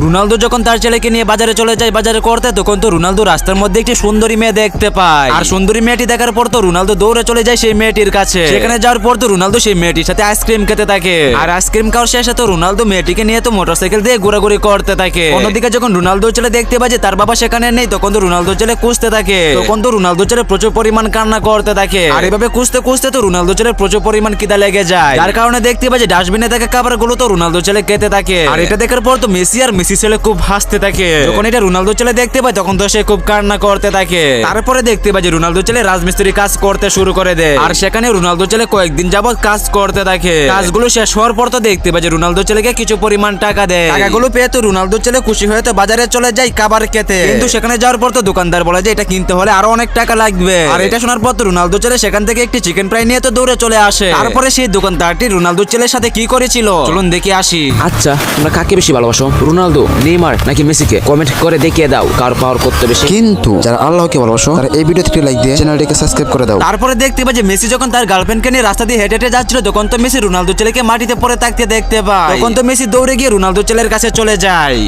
Ronaldo যখন তার ছেলেকে নিয়ে বাজারে চলে যায় বাজারে করতে, তখন তো রোনালদো রাস্তার মধ্যে একটি সুন্দরী মেয়ে দেখতে পায়। আর সুন্দরী মেয়েটি দেখার পর তো রোনালদো দৌড়ে চলে যায় সেই মেয়েটির কাছে। সেখানে যাওয়ার পর তো রোনালদো সেই মেয়েটির সাথে আইসক্রিম খেতে থাকে। আর আইসক্রিম খাওয়ার শেষে তো রোনালদো মেয়েটিকে নিয়ে তো মোটরসাইকেল দিয়ে ঘোরাঘুরি করতে থাকে। অন্যদিকে যখন রোনালদো ছেলে দেখতে পায় যে তার বাবা সেখানে নেই, তখন তো রোনালদো ছেলে খুঁজতে থাকে। তখন তো রোনালদো ছেলে প্রচুর পরিমাণ কান্না করতে থাকে। আর এভাবে খুঁজতে খুঁজতে তো রোনালদো ছেলে প্রচুর পরিমাণ খিদা লেগে যায়, যার কারণে দেখতে পায় যে ডাস্টবিনে থাকা খাবারগুলো তো রোনালদো ছেলে খেতে থাকে। আর এটা দেখার পর তো মেসি আর মেসি ছেলে খুব হাসতে থাকে। যখন এটা রোনালদো ছেলে দেখতে পায় তখন তো সে খুব কান্না করতে থাকে। তারপরে দেখতে পায় যে রোনালদো ছেলে রাজমিস্ত্রি কাজ করতে শুরু করে দেয়। আর সেখানে রোনালদো ছেলে কয়েকদিন যাবত কাজ করতে থাকে। কাজগুলো শেষ হওয়ার পর তো দেখতে পায় যে রোনালদো ছেলেকে কিছু পরিমাণ টাকা দেয়। টাকাগুলো পেয়ে তো রোনালদো ছেলে খুশি হয়ে তো বাজারে চলে যায় খাবার খেতে। কিন্তু সেখানে যাওয়ার পর তো দোকানদার বলে যে এটা কিনতে হলে আরো অনেক টাকা লাগবে। আর এটা শোনার পর তো রোনালদো ছেলে সেখান থেকে একটি চিকেন ফ্রাই নিয়ে তো দৌড়ে চলে আসে। তারপরে সেই দোকানদারটি রোনালদো ছেলের সাথে কি করেছিল চলুন দেখে আসি। আচ্ছা, তোমরা কাকে বেশি ভালোবাসো, রোনালদো, নেইমার নাকি মেসিকে? কমেন্ট করে দেখিয়ে দাও কার পাওয়ার কত বেশি। কিন্তু যারা আল্লাহকে ভালোবাসো তারা এই ভিডিওতে একটি লাইক দিয়ে চ্যানেলটিকে সাবস্ক্রাইব করে দাও। তারপরে দেখতে পাই যে মেসি যখন তার গার্লফ্রেন্ডকে নিয়ে রাস্তা দিয়ে হেঁটে হেঁটে যাচ্ছিল, তখন তো মেসি রোনালদো ছেলেকে মাটিতে পড়ে থাকতে দেখতে পায়। তখন তো মেসি দৌড়ে গিয়ে রোনালদো ছেলের কাছে চলে যায়।